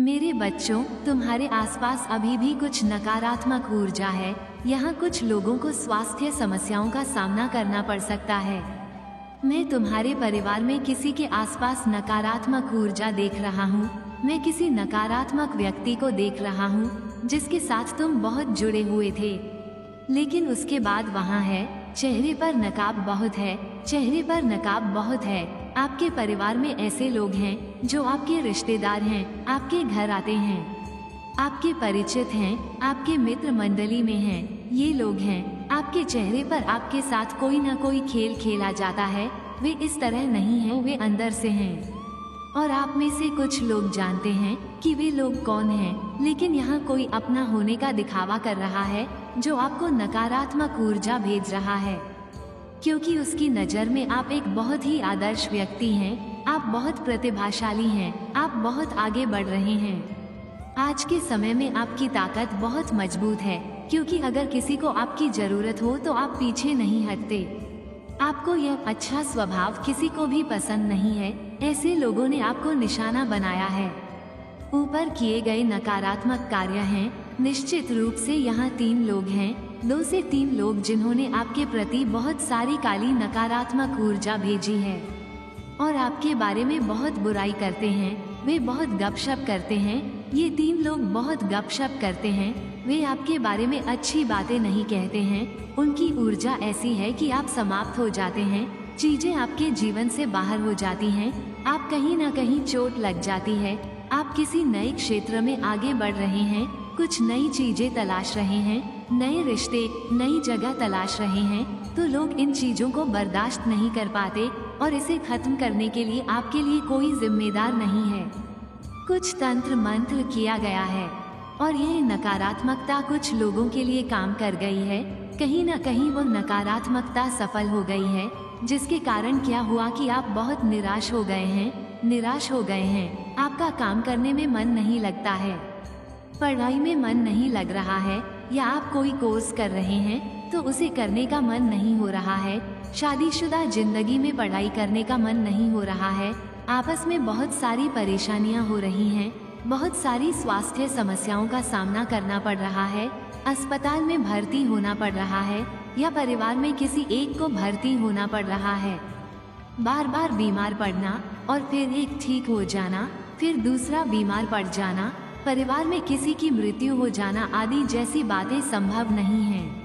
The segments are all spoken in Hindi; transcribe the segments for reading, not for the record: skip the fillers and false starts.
मेरे बच्चों, तुम्हारे आसपास अभी भी कुछ नकारात्मक ऊर्जा है। यहाँ कुछ लोगों को स्वास्थ्य समस्याओं का सामना करना पड़ सकता है। मैं तुम्हारे परिवार में किसी के आसपास नकारात्मक ऊर्जा देख रहा हूँ। मैं किसी नकारात्मक व्यक्ति को देख रहा हूँ जिसके साथ तुम बहुत जुड़े हुए थे, लेकिन उसके बाद वहाँ है, चेहरे पर नकाब बहुत है, चेहरे पर नकाब बहुत है। आपके परिवार में ऐसे लोग हैं जो आपके रिश्तेदार हैं, आपके घर आते हैं, आपके परिचित हैं, आपके मित्र मंडली में हैं। ये लोग हैं, आपके चेहरे पर आपके साथ कोई ना कोई खेल खेला जाता है। वे इस तरह नहीं हैं, वे अंदर से हैं। और आप में से कुछ लोग जानते हैं कि वे लोग कौन हैं, लेकिन यहाँ कोई अपना होने का दिखावा कर रहा है जो आपको नकारात्मक ऊर्जा भेज रहा है, क्योंकि उसकी नज़र में आप एक बहुत ही आदर्श व्यक्ति हैं। आप बहुत प्रतिभाशाली हैं, आप बहुत आगे बढ़ रहे हैं। आज के समय में आपकी ताकत बहुत मजबूत है, क्योंकि अगर किसी को आपकी जरूरत हो तो आप पीछे नहीं हटते। आपको यह अच्छा स्वभाव किसी को भी पसंद नहीं है। ऐसे लोगों ने आपको निशाना बनाया है। ऊपर किए गए नकारात्मक कार्य हैं। निश्चित रूप से यहाँ 3 लोग हैं, 2 से 3 लोग जिन्होंने आपके प्रति बहुत सारी काली नकारात्मक ऊर्जा भेजी है और आपके बारे में बहुत बुराई करते हैं। वे बहुत गपशप करते हैं। ये 3 लोग बहुत गपशप करते हैं। वे आपके बारे में अच्छी बातें नहीं कहते हैं। उनकी ऊर्जा ऐसी है कि आप समाप्त हो जाते हैं। चीजें आपके जीवन से बाहर हो जाती हैं। आप कहीं ना कहीं चोट लग जाती है। आप किसी नए क्षेत्र में आगे बढ़ रहे हैं, कुछ नई चीजें तलाश रहे हैं, नए रिश्ते, नई जगह तलाश रहे हैं, तो लोग इन चीजों को बर्दाश्त नहीं कर पाते और इसे खत्म करने के लिए आपके लिए कोई जिम्मेदार नहीं है। कुछ तंत्र मंत्र किया गया है और यह नकारात्मकता कुछ लोगों के लिए काम कर गई है। कहीं ना कहीं वो नकारात्मकता सफल हो गई है, जिसके कारण क्या हुआ कि आप बहुत निराश हो गए हैं। आपका काम करने में मन नहीं लगता है, पढ़ाई में मन नहीं लग रहा है, या आप कोई कोर्स कर रहे हैं तो उसे करने का मन नहीं हो रहा है। शादीशुदा जिंदगी में पढ़ाई करने का मन नहीं हो रहा है। आपस में बहुत सारी परेशानियां हो रही हैं, बहुत सारी स्वास्थ्य समस्याओं का सामना करना पड़ रहा है। अस्पताल में भर्ती होना पड़ रहा है या परिवार में किसी एक को भर्ती होना पड़ रहा है। बार बार बीमार पड़ना और फिर एक ठीक हो जाना, फिर दूसरा बीमार पड़ जाना, परिवार में किसी की मृत्यु हो जाना आदि जैसी बातें संभव नहीं हैं।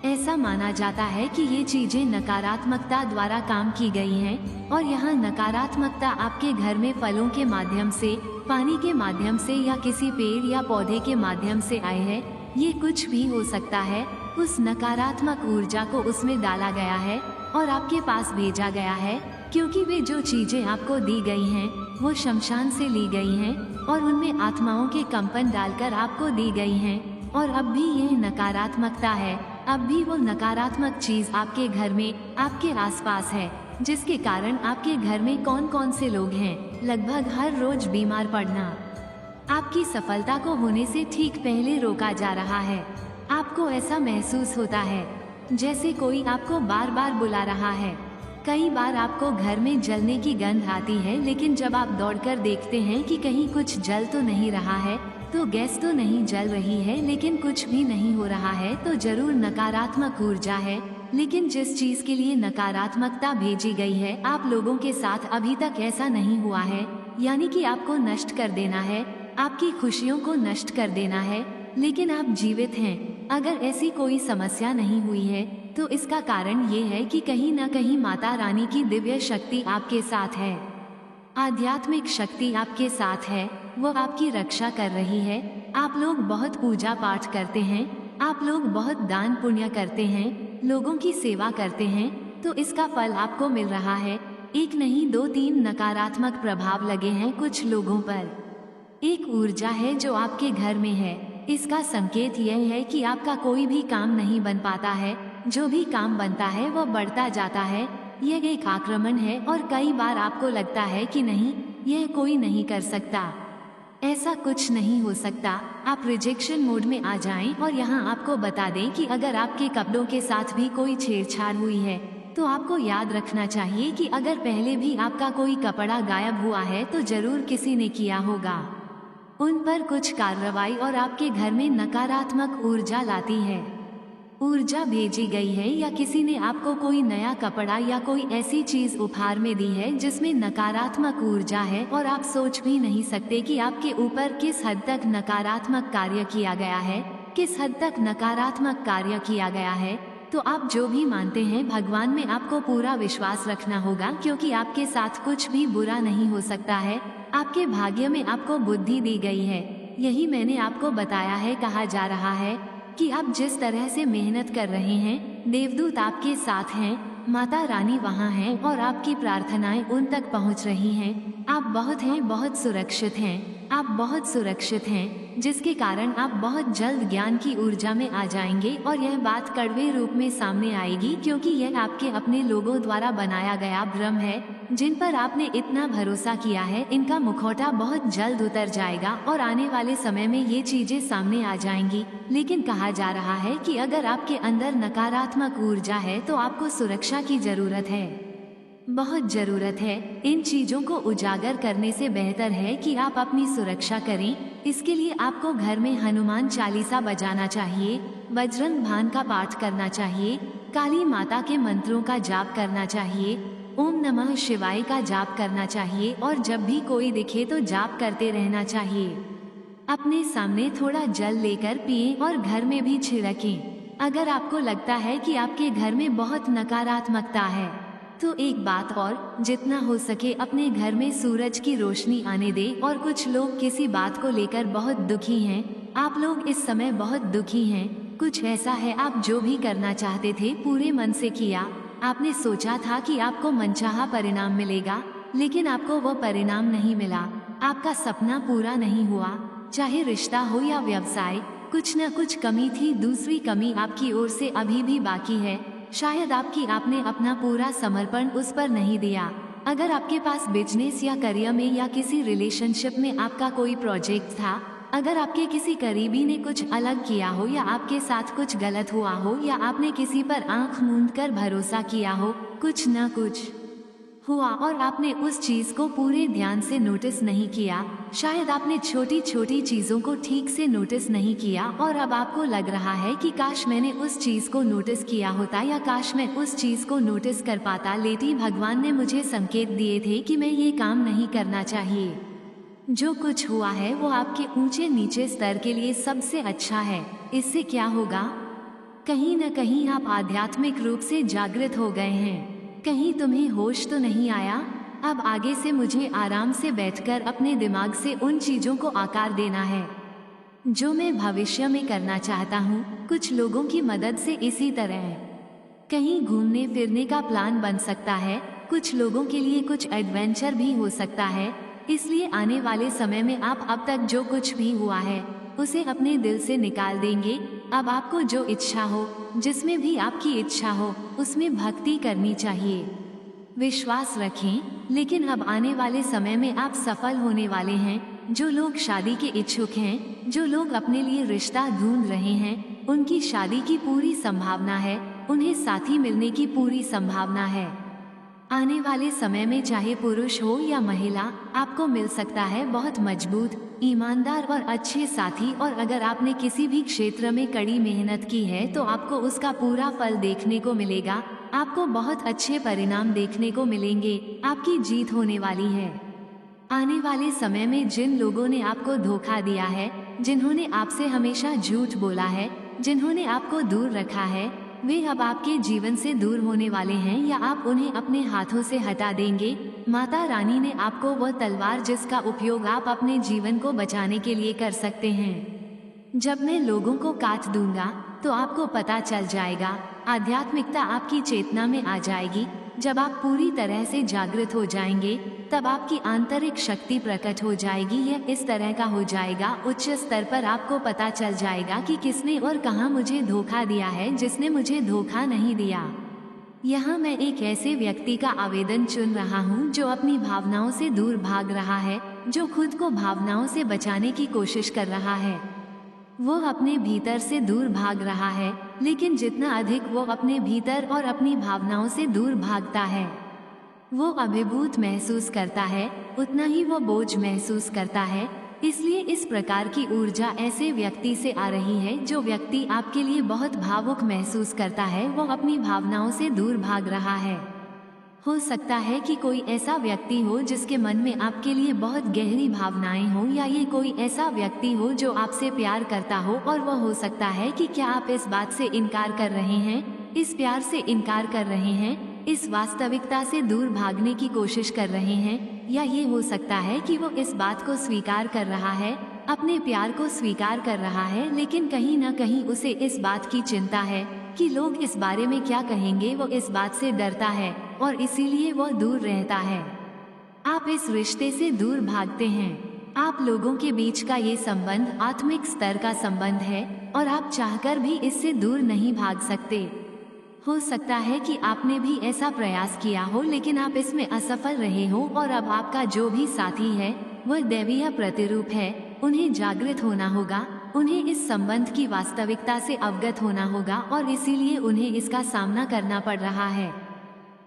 ऐसा माना जाता है कि ये चीजें नकारात्मकता द्वारा काम की गई हैं और यहाँ नकारात्मकता आपके घर में फलों के माध्यम से, पानी के माध्यम से या किसी पेड़ या पौधे के माध्यम से आए है। ये कुछ भी हो सकता है। उस नकारात्मक ऊर्जा को उसमें डाला गया है और आपके पास भेजा गया है, क्योंकि वे जो चीजें आपको दी गई हैं वो शमशान से ली गई हैं और उनमें आत्माओं के कंपन डालकर आपको दी गई हैं। और अब भी यह नकारात्मकता है, अब भी वो नकारात्मक चीज आपके घर में, आपके आसपास है, जिसके कारण आपके घर में कौन कौन से लोग हैं। लगभग हर रोज बीमार पड़ना, आपकी सफलता को होने से ठीक पहले रोका जा रहा है। आपको ऐसा महसूस होता है जैसे कोई आपको बार बार बुला रहा है। कई बार आपको घर में जलने की गंध आती है, लेकिन जब आप दौड़कर देखते हैं कि कहीं कुछ जल तो नहीं रहा है, तो गैस तो नहीं जल रही है, लेकिन कुछ भी नहीं हो रहा है, तो जरूर नकारात्मक ऊर्जा है। लेकिन जिस चीज के लिए नकारात्मकता भेजी गई है, आप लोगों के साथ अभी तक ऐसा नहीं हुआ है, यानी कि आपको नष्ट कर देना है, आपकी खुशियों को नष्ट कर देना है, लेकिन आप जीवित हैं। अगर ऐसी कोई समस्या नहीं हुई है तो इसका कारण ये है कि कहीं न कहीं माता रानी की दिव्य शक्ति आपके साथ है, आध्यात्मिक शक्ति आपके साथ है, वो आपकी रक्षा कर रही है। आप लोग बहुत पूजा पाठ करते हैं, आप लोग बहुत दान पुण्य करते हैं, लोगों की सेवा करते हैं, तो इसका फल आपको मिल रहा है। एक नहीं 2-3 नकारात्मक प्रभाव लगे हैं कुछ लोगों पर। एक ऊर्जा है जो आपके घर में है। इसका संकेत यह है कि आपका कोई भी काम नहीं बन पाता है, जो भी काम बनता है वह बढ़ता जाता है। यह एक आक्रमण है और कई बार आपको लगता है कि नहीं, यह कोई नहीं कर सकता, ऐसा कुछ नहीं हो सकता। आप रिजेक्शन मोड में आ जाएं और यहाँ आपको बता दें कि अगर आपके कपड़ों के साथ भी कोई छेड़छाड़ हुई है तो आपको याद रखना चाहिए कि अगर पहले भी आपका कोई कपड़ा गायब हुआ है तो जरूर किसी ने किया होगा। उन पर कुछ कार्रवाई और आपके घर में नकारात्मक ऊर्जा लाती है। ऊर्जा भेजी गई है या किसी ने आपको कोई नया कपड़ा या कोई ऐसी चीज उपहार में दी है जिसमें नकारात्मक ऊर्जा है और आप सोच भी नहीं सकते कि आपके ऊपर किस हद तक नकारात्मक कार्य किया गया है, किस हद तक नकारात्मक कार्य किया गया है। तो आप जो भी मानते हैं भगवान में आपको पूरा विश्वास रखना होगा, क्योंकि आपके साथ कुछ भी बुरा नहीं हो सकता है। आपके भाग्य में आपको बुद्धि दी गई है, यही मैंने आपको बताया है। कहा जा रहा है कि आप जिस तरह से मेहनत कर रहे हैं, देवदूत आपके साथ हैं, माता रानी वहाँ हैं और आपकी प्रार्थनाएं उन तक पहुँच रही हैं। आप बहुत हैं, बहुत सुरक्षित हैं, आप बहुत सुरक्षित हैं, जिसके कारण आप बहुत जल्द ज्ञान की ऊर्जा में आ जाएंगे और यह बात कड़वे रूप में सामने आएगी, क्योंकि यह आपके अपने लोगों द्वारा बनाया गया भ्रम है जिन पर आपने इतना भरोसा किया है। इनका मुखौटा बहुत जल्द उतर जाएगा और आने वाले समय में ये चीजें सामने आ जाएंगी। लेकिन कहा जा रहा है कि अगर आपके अंदर नकारात्मक ऊर्जा है तो आपको सुरक्षा की जरूरत है, बहुत जरूरत है। इन चीजों को उजागर करने से बेहतर है कि आप अपनी सुरक्षा करें। इसके लिए आपको घर में हनुमान चालीसा बजाना चाहिए, बजरंग भान का पाठ करना चाहिए, काली माता के मंत्रों का जाप करना चाहिए, ओम नमः शिवाय का जाप करना चाहिए और जब भी कोई दिखे तो जाप करते रहना चाहिए। अपने सामने थोड़ा जल लेकर पिए और घर में भी छिड़कें। अगर आपको लगता है कि आपके घर में बहुत नकारात्मकता है तो एक बात और, जितना हो सके अपने घर में सूरज की रोशनी आने दे। और कुछ लोग किसी बात को लेकर बहुत दुखी हैं। आप लोग इस समय बहुत दुखी हैं। कुछ ऐसा है, आप जो भी करना चाहते थे पूरे मन से किया। आपने सोचा था कि आपको मनचाहा परिणाम मिलेगा, लेकिन आपको वो परिणाम नहीं मिला। आपका सपना पूरा नहीं हुआ, चाहे रिश्ता हो या व्यवसाय, कुछ न कुछ कमी थी। दूसरी कमी आपकी ओर से अभी भी बाकी है। शायद आपने अपना पूरा समर्पण उस पर नहीं दिया। अगर आपके पास बिजनेस या करियर में या किसी रिलेशनशिप में आपका कोई प्रोजेक्ट था, अगर आपके किसी करीबी ने कुछ अलग किया हो या आपके साथ कुछ गलत हुआ हो या आपने किसी पर आंख मूंद कर भरोसा किया हो, कुछ न कुछ हुआ और आपने उस चीज को पूरे ध्यान से नोटिस नहीं किया। शायद आपने छोटी छोटी चीजों को ठीक से नोटिस नहीं किया और अब आपको लग रहा है कि काश मैंने उस चीज को नोटिस किया होता या काश मैं उस चीज को नोटिस कर पाता लेती। भगवान ने मुझे संकेत दिए थे कि मैं ये काम नहीं करना चाहिए। जो कुछ हुआ है वो आपके ऊंचे नीचे स्तर के लिए सबसे अच्छा है। इससे क्या होगा, कहीं न कहीं आप आध्यात्मिक रूप से जागृत हो गए हैं। कहीं तुम्हें होश तो नहीं आया? अब आगे से मुझे आराम से बैठकर अपने दिमाग से उन चीजों को आकार देना है जो मैं भविष्य में करना चाहता हूँ। कुछ लोगों की मदद से इसी तरह कहीं घूमने फिरने का प्लान बन सकता है। कुछ लोगों के लिए कुछ एडवेंचर भी हो सकता है। इसलिए आने वाले समय में आप अब तक जो कुछ भी हुआ है उसे अपने दिल से निकाल देंगे। अब आपको जो इच्छा हो, जिसमें भी आपकी इच्छा हो, उसमें भक्ति करनी चाहिए। विश्वास रखें, लेकिन अब आने वाले समय में आप सफल होने वाले हैं। जो लोग शादी के इच्छुक हैं, जो लोग अपने लिए रिश्ता ढूंढ रहे हैं, उनकी शादी की पूरी संभावना है। उन्हें साथी मिलने की पूरी संभावना है। आने वाले समय में चाहे पुरुष हो या महिला, आपको मिल सकता है बहुत मजबूत, ईमानदार और अच्छे साथी। और अगर आपने किसी भी क्षेत्र में कड़ी मेहनत की है तो आपको उसका पूरा फल देखने को मिलेगा। आपको बहुत अच्छे परिणाम देखने को मिलेंगे। आपकी जीत होने वाली है। आने वाले समय में जिन लोगों ने आपको धोखा दिया है, जिन्होंने आपसे हमेशा झूठ बोला है, जिन्होंने आपको दूर रखा है, वे अब आपके जीवन से दूर होने वाले हैं या आप उन्हें अपने हाथों से हटा देंगे। माता रानी ने आपको वह तलवार जिसका उपयोग आप अपने जीवन को बचाने के लिए कर सकते हैं। जब मैं लोगों को काट दूंगा तो आपको पता चल जाएगा। आध्यात्मिकता आपकी चेतना में आ जाएगी। जब आप पूरी तरह से जागृत हो जाएंगे तब आपकी आंतरिक शक्ति प्रकट हो जाएगी। यह इस तरह का हो जाएगा, उच्च स्तर पर आपको पता चल जाएगा कि किसने और कहां मुझे धोखा दिया है, जिसने मुझे धोखा नहीं दिया। यहाँ मैं एक ऐसे व्यक्ति का आवेदन चुन रहा हूँ जो अपनी भावनाओं से दूर भाग रहा है, जो खुद को भावनाओं से बचाने की कोशिश कर रहा है। वो अपने भीतर से दूर भाग रहा है, लेकिन जितना अधिक वो अपने भीतर और अपनी भावनाओं से दूर भागता है, वो अभिभूत महसूस करता है, उतना ही वो बोझ महसूस करता है। इसलिए इस प्रकार की ऊर्जा ऐसे व्यक्ति से आ रही है जो व्यक्ति आपके लिए बहुत भावुक महसूस करता है, वो अपनी भावनाओं से दूर भाग रहा है। हो सकता है कि कोई ऐसा व्यक्ति हो जिसके मन में आपके लिए बहुत गहरी भावनाएं हो, या ये कोई ऐसा व्यक्ति हो जो आपसे प्यार करता हो, और वह हो सकता है कि क्या आप इस बात से इनकार कर रहे हैं, इस प्यार से इनकार कर रहे हैं, इस वास्तविकता से दूर भागने की कोशिश कर रहे हैं, या ये हो सकता है कि वो इस बात को स्वीकार कर रहा है, अपने प्यार को स्वीकार कर रहा है, लेकिन कहीं ना कहीं उसे इस बात की चिंता है कि लोग इस बारे में क्या कहेंगे। वो इस बात से डरता है और इसीलिए वह दूर रहता है। आप इस रिश्ते से दूर भागते हैं। आप लोगों के बीच का ये संबंध आत्मिक स्तर का संबंध है और आप चाहकर भी इससे दूर नहीं भाग सकते। हो सकता है कि आपने भी ऐसा प्रयास किया हो, लेकिन आप इसमें असफल रहे हो, और अब आपका जो भी साथी है वह दैवीय प्रतिरूप है। उन्हें जागृत होना होगा, उन्हें इस संबंध की वास्तविकता से अवगत होना होगा, और इसीलिए उन्हें इसका सामना करना पड़ रहा है।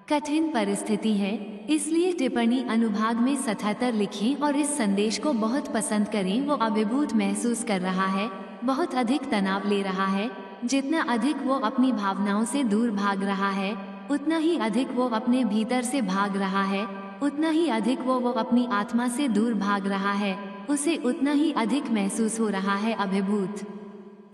कठिन परिस्थिति है, इसलिए टिप्पणी अनुभाग में 77 लिखें और इस संदेश को बहुत पसंद करें। वो अभिभूत महसूस कर रहा है, बहुत अधिक तनाव ले रहा है। जितना अधिक वो अपनी भावनाओं से दूर भाग रहा है, उतना ही अधिक वो अपने भीतर से भाग रहा है, उतना ही अधिक वो अपनी आत्मा से दूर भाग रहा है, उसे उतना ही अधिक महसूस हो रहा है अभिभूत।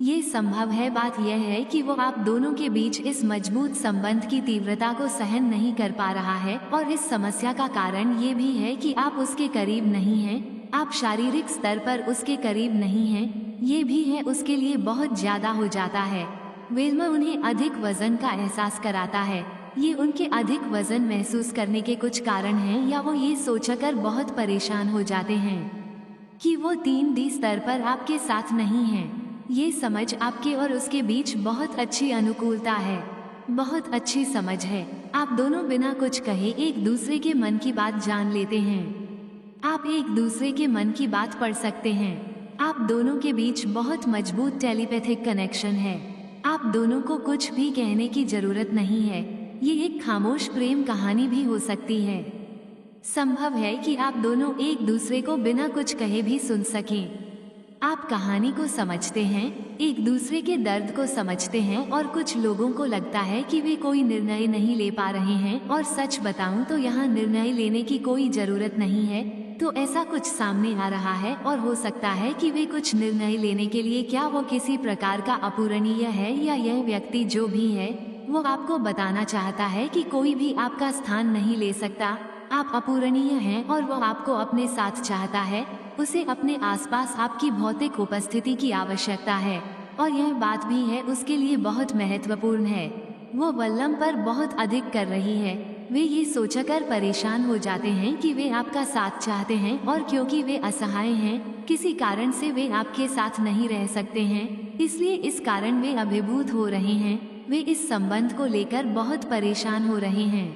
ये संभव है। बात यह है कि वो आप दोनों के बीच इस मजबूत संबंध की तीव्रता को सहन नहीं कर पा रहा है, और इस समस्या का कारण ये भी है कि आप उसके करीब नहीं हैं, आप शारीरिक स्तर पर उसके करीब नहीं हैं। ये भी है उसके लिए बहुत ज्यादा हो जाता है। वेल्मा उन्हें अधिक वजन का एहसास कराता है। ये उनके अधिक वजन महसूस करने के कुछ कारण हैं, या वो ये सोचकर बहुत परेशान हो जाते हैं कि वो 3D स्तर पर आपके साथ नहीं हैं। ये समझ आपके और उसके बीच बहुत अच्छी अनुकूलता है, बहुत अच्छी समझ है। आप दोनों बिना कुछ कहे एक दूसरे के मन की बात जान लेते हैं। आप एक दूसरे के मन की बात पढ़ सकते हैं। आप दोनों के बीच बहुत मजबूत टेलीपैथिक कनेक्शन है। आप दोनों को कुछ भी कहने की जरूरत नहीं है। ये एक खामोश प्रेम कहानी भी हो सकती है। संभव है कि आप दोनों एक दूसरे को बिना कुछ कहे भी सुन सकें। आप कहानी को समझते हैं, एक दूसरे के दर्द को समझते हैं, और कुछ लोगों को लगता है कि वे कोई निर्णय नहीं ले पा रहे हैं, और सच बताऊं तो यहाँ निर्णय लेने की कोई जरूरत नहीं है। तो ऐसा कुछ सामने आ रहा है, और हो सकता है कि वे कुछ निर्णय लेने के लिए क्या वो किसी प्रकार का अपूरणीय है, या यह व्यक्ति जो भी है वो आपको बताना चाहता है कि कोई भी आपका स्थान नहीं ले सकता, आप अपूरणीय हैं, और वो आपको अपने साथ चाहता है। उसे अपने आसपास आपकी भौतिक उपस्थिति की आवश्यकता है, और यह बात भी है उसके लिए बहुत महत्वपूर्ण है। वो वल्लम पर बहुत अधिक कर रही है। वे ये सोचकर परेशान हो जाते हैं कि वे आपका साथ चाहते हैं, और क्योंकि वे असहाय हैं, किसी कारण से वे आपके साथ नहीं रह सकते हैं, इसलिए इस कारण वे अभिभूत हो रहे हैं। वे इस संबंध को लेकर बहुत परेशान हो रहे हैं।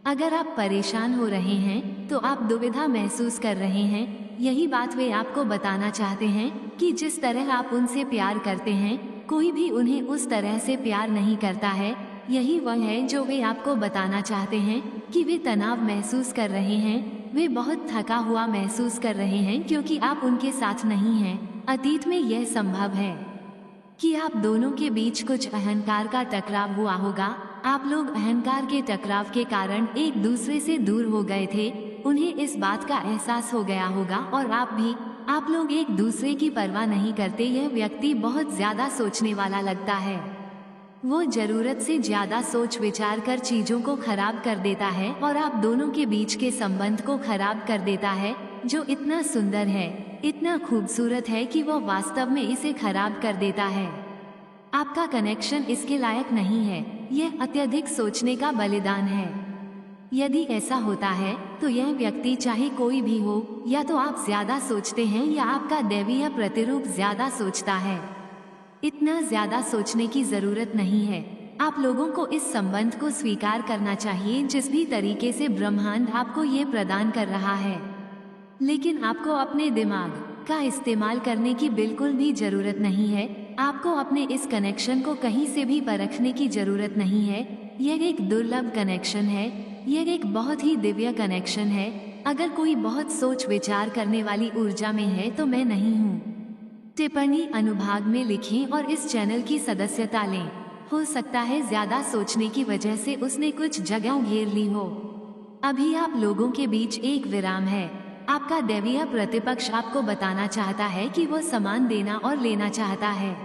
अगर आप परेशान हो रहे हैं तो आप दुविधा महसूस कर रहे हैं। यही बात वे आपको बताना चाहते हैं कि जिस तरह आप उनसे प्यार करते हैं, कोई भी उन्हें उस तरह से प्यार नहीं करता है। यही वह है जो वे आपको बताना चाहते हैं कि वे तनाव महसूस कर रहे हैं, वे बहुत थका हुआ महसूस कर रहे हैं क्योंकि आप उनके साथ नहीं हैं। अतीत में यह संभव है कि आप दोनों के बीच कुछ अहंकार का टकराव हुआ होगा। आप लोग अहंकार के टकराव के कारण एक दूसरे से दूर हो गए थे। उन्हें इस बात का एहसास हो गया होगा, और आप भी। आप लोग एक दूसरे की परवाह नहीं करते। यह व्यक्ति बहुत ज्यादा सोचने वाला लगता है। वो जरूरत से ज्यादा सोच विचार कर चीजों को खराब कर देता है, और आप दोनों के बीच के संबंध को खराब कर देता है, जो इतना सुंदर है, इतना खूबसूरत है कि वो वास्तव में इसे खराब कर देता है। आपका कनेक्शन इसके लायक नहीं है। यह अत्यधिक सोचने का बलिदान है। यदि ऐसा होता है तो यह व्यक्ति चाहे कोई भी हो, या तो आप ज्यादा सोचते हैं या आपका दैवीय प्रतिरूप ज्यादा सोचता है। इतना ज्यादा सोचने की जरूरत नहीं है। आप लोगों को इस संबंध को स्वीकार करना चाहिए जिस भी तरीके से ब्रह्मांड आपको ये प्रदान कर रहा है। लेकिन आपको अपने दिमाग का इस्तेमाल करने की बिल्कुल भी जरूरत नहीं है। आपको अपने इस कनेक्शन को कहीं से भी परखने की जरूरत नहीं है। यह एक दुर्लभ कनेक्शन है। यह एक बहुत ही दिव्य कनेक्शन है। अगर कोई बहुत सोच विचार करने वाली ऊर्जा में है तो मैं नहीं हूँ। टिप्पणी अनुभाग में लिखें और इस चैनल की सदस्यता लें। हो सकता है ज्यादा सोचने की वजह से उसने कुछ जगह घेर ली हो। अभी आप लोगों के बीच एक विराम है। आपका दैवीय प्रतिपक्ष आपको बताना चाहता है कि वो समान देना और लेना चाहता है।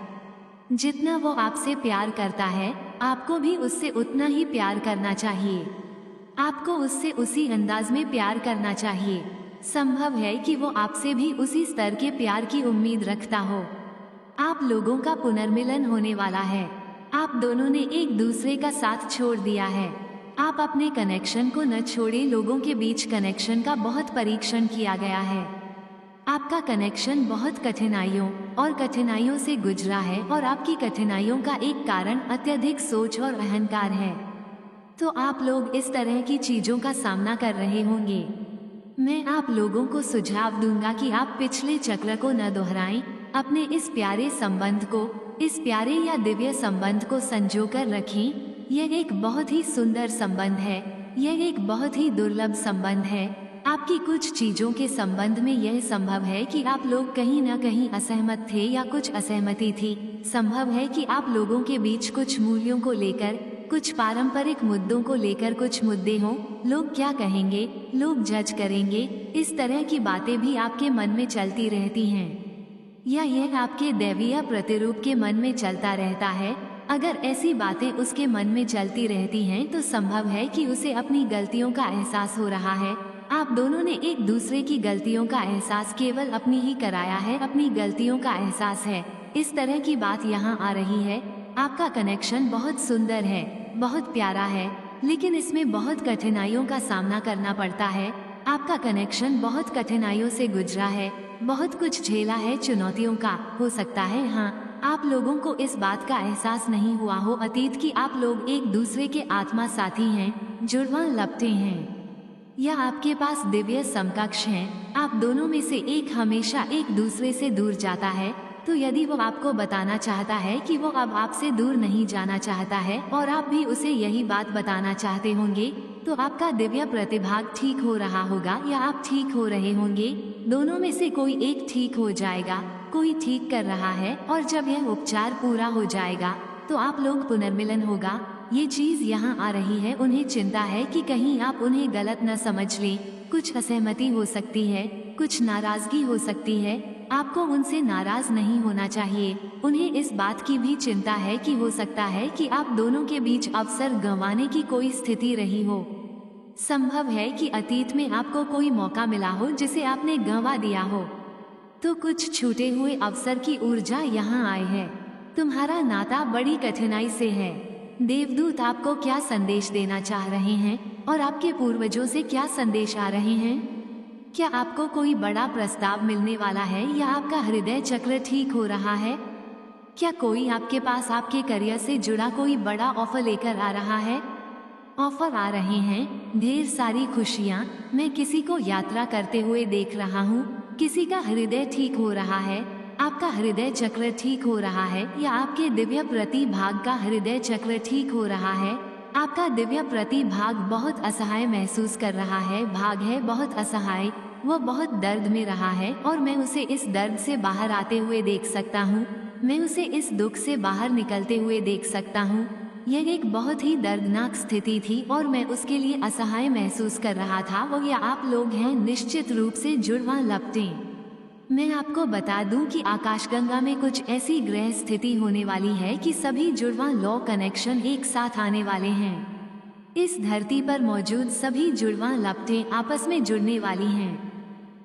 जितना वो आपसे प्यार करता है, आपको भी उससे उतना ही प्यार करना चाहिए। आपको उससे उसी अंदाज में प्यार करना चाहिए। संभव है कि वो आपसे भी उसी स्तर के प्यार की उम्मीद रखता हो। आप लोगों का पुनर्मिलन होने वाला है। आप दोनों ने एक दूसरे का साथ छोड़ दिया है। आप अपने कनेक्शन को न छोड़े। लोगों के बीच कनेक्शन का बहुत परीक्षण किया गया है। आपका कनेक्शन बहुत कठिनाइयों से गुजरा है और आपकी कठिनाइयों का एक कारण अत्यधिक सोच और अहंकार है। तो आप लोग इस तरह की चीजों का सामना कर रहे होंगे। मैं आप लोगों को सुझाव दूंगा कि आप पिछले चक्र को न दोहराएं। अपने इस प्यारे संबंध को, इस प्यारे या दिव्य संबंध को संजोकर रखें। यह एक बहुत ही सुंदर संबंध है। यह एक बहुत ही दुर्लभ संबंध है। आपकी कुछ चीजों के संबंध में यह संभव है कि आप लोग कहीं न कहीं असहमत थे या कुछ असहमति थी। संभव है कि आप लोगों के बीच कुछ मूल्यों को लेकर, कुछ पारंपरिक मुद्दों को लेकर कुछ मुद्दे हों। लोग क्या कहेंगे, लोग जज करेंगे, इस तरह की बातें भी आपके मन में चलती रहती हैं। या यह आपके दैवीय प्रतिरूप के मन में चलता रहता है। अगर ऐसी बातें उसके मन में चलती रहती हैं तो संभव है कि उसे अपनी गलतियों का एहसास हो रहा है। आप दोनों ने एक दूसरे की गलतियों का एहसास केवल अपनी ही कराया है। अपनी गलतियों का एहसास है। इस तरह की बात यहाँ आ रही है। आपका कनेक्शन बहुत सुंदर है, बहुत प्यारा है, लेकिन इसमें बहुत कठिनाइयों का सामना करना पड़ता है। आपका कनेक्शन बहुत कठिनाइयों से गुजरा है, बहुत कुछ झेला है चुनौतियों का। हो सकता है हाँ, आप लोगों को इस बात का एहसास नहीं हुआ हो अतीत की आप लोग एक दूसरे के आत्मा साथी हैं, जुड़वा लपटे हैं, या आपके पास दिव्य समकक्ष हैं। आप दोनों में से एक हमेशा एक दूसरे से दूर जाता है। तो यदि वो आपको बताना चाहता है कि वो अब आपसे दूर नहीं जाना चाहता है और आप भी उसे यही बात बताना चाहते होंगे, तो आपका दिव्य प्रतिभाग ठीक हो रहा होगा या आप ठीक हो रहे होंगे। दोनों में से कोई एक ठीक हो जाएगा, कोई ठीक कर रहा है, और जब यह उपचार पूरा हो जाएगा तो आप लोग पुनर्मिलन होगा। ये चीज यहाँ आ रही है। उन्हें चिंता है कि कहीं आप उन्हें गलत न समझ लें। कुछ असहमति हो सकती है, कुछ नाराजगी हो सकती है। आपको उनसे नाराज नहीं होना चाहिए। उन्हें इस बात की भी चिंता है कि हो सकता है कि आप दोनों के बीच अवसर गंवाने की कोई स्थिति रही हो। संभव है कि अतीत में आपको कोई मौका मिला हो जिसे आपने गंवा दिया हो। तो कुछ छूटे हुए अवसर की ऊर्जा यहाँ आई है। तुम्हारा नाता बड़ी कठिनाई से है। देवदूत आपको क्या संदेश देना चाह रहे हैं और आपके पूर्वजों से क्या संदेश आ रहे हैं? क्या आपको कोई बड़ा प्रस्ताव मिलने वाला है या आपका हृदय चक्र ठीक हो रहा है? क्या कोई आपके पास आपके करियर से जुड़ा कोई बड़ा ऑफर लेकर आ रहा है? ऑफर आ रहे हैं, ढेर सारी खुशियाँ। मैं किसी को यात्रा करते हुए देख रहा हूँ। किसी का हृदय ठीक हो रहा है। आपका हृदय चक्र ठीक हो रहा है या आपके दिव्य प्रतिभाग का हृदय चक्र ठीक हो रहा है। आपका दिव्य प्रतिभाग बहुत असहाय महसूस कर रहा है। भाग है बहुत असहाय, वो बहुत दर्द में रहा है और मैं उसे इस दर्द से बाहर आते हुए देख सकता हूँ। मैं उसे इस दुख से बाहर निकलते हुए देख सकता हूँ। यह एक बहुत ही दर्दनाक स्थिति थी और मैं उसके लिए असहाय महसूस कर रहा था। वो या आप लोग हैं निश्चित रूप से जुड़वा लपटें। मैं आपको बता दूं कि आकाशगंगा में कुछ ऐसी ग्रह स्थिति होने वाली है कि सभी जुड़वा लॉ कनेक्शन एक साथ आने वाले हैं। इस धरती पर मौजूद सभी जुड़वा लपटें आपस में जुड़ने वाली हैं।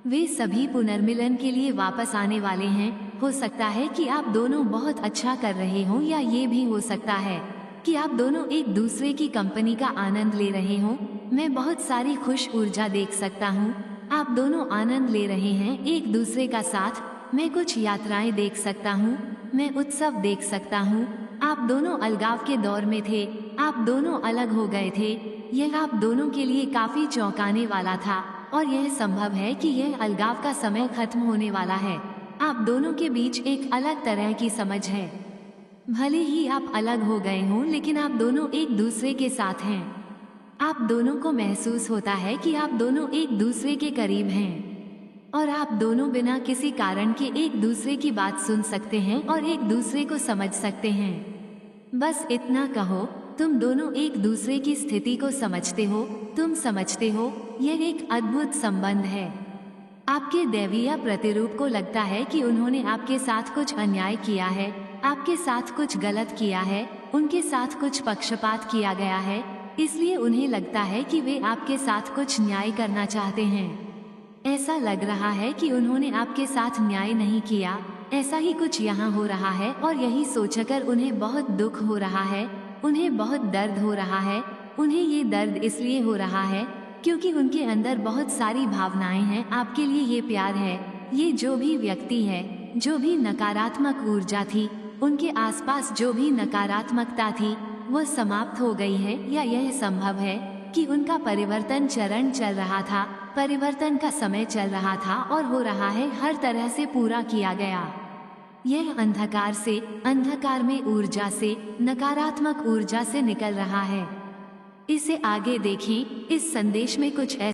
वे सभी पुनर्मिलन के लिए वापस आने वाले हैं। हो सकता है कि आप दोनों बहुत अच्छा कर रहे हों या ये भी हो सकता है कि आप दोनों एक दूसरे की कंपनी का आनंद ले रहे हों। मैं बहुत सारी खुश ऊर्जा देख सकता हूँ। आप दोनों आनंद ले रहे हैं एक दूसरे का साथ। मैं कुछ यात्राएं देख सकता हूँ। मैं उत्सव देख सकता हूँ। आप दोनों अलगाव के दौर में थे। आप दोनों अलग हो गए थे। यह आप दोनों के लिए काफी चौंकाने वाला था और यह संभव है कि यह अलगाव का समय खत्म होने वाला है। आप दोनों के बीच एक अलग तरह की समझ है। भले ही आप अलग हो गए हों, लेकिन आप दोनों एक दूसरे के साथ हैं। आप दोनों को महसूस होता है कि आप दोनों एक दूसरे के करीब हैं और आप दोनों बिना किसी कारण के एक दूसरे की बात सुन सकते हैं और एक दूसरे को समझ सकते हैं। बस इतना कहो, तुम दोनों एक दूसरे की स्थिति को समझते हो, तुम समझते हो, यह एक अद्भुत संबंध है। आपके दैवीय प्रतिरूप को लगता है कि उन्होंने आपके साथ कुछ अन्याय किया है, आपके साथ कुछ गलत किया है, उनके साथ कुछ पक्षपात किया गया है, इसलिए उन्हें लगता है कि वे आपके साथ कुछ न्याय करना चाहते हैं। ऐसा लग रहा है कि उन्होंने आपके साथ न्याय नहीं किया, ऐसा ही कुछ यहाँ हो रहा है और यही सोचकर उन्हें बहुत दुख हो रहा है, उन्हें बहुत दर्द हो रहा है। उन्हें ये दर्द इसलिए हो रहा है क्योंकि उनके अंदर बहुत सारी भावनाएं हैं आपके लिए। ये प्यार है, ये जो भी व्यक्ति है, जो भी नकारात्मक ऊर्जा थी, उनके आसपास जो भी नकारात्मकता थी, वह समाप्त हो गई है। या यह संभव है कि उनका परिवर्तन चरण चल रहा था, परिवर्तन का समय चल रहा था और हो रहा है, हर तरह से पूरा किया गया। यह अंधकार से, अंधकार में ऊर्जा से, नकारात्मक ऊर्जा से निकल रहा है। इसे आगे देखें। इस संदेश में कुछ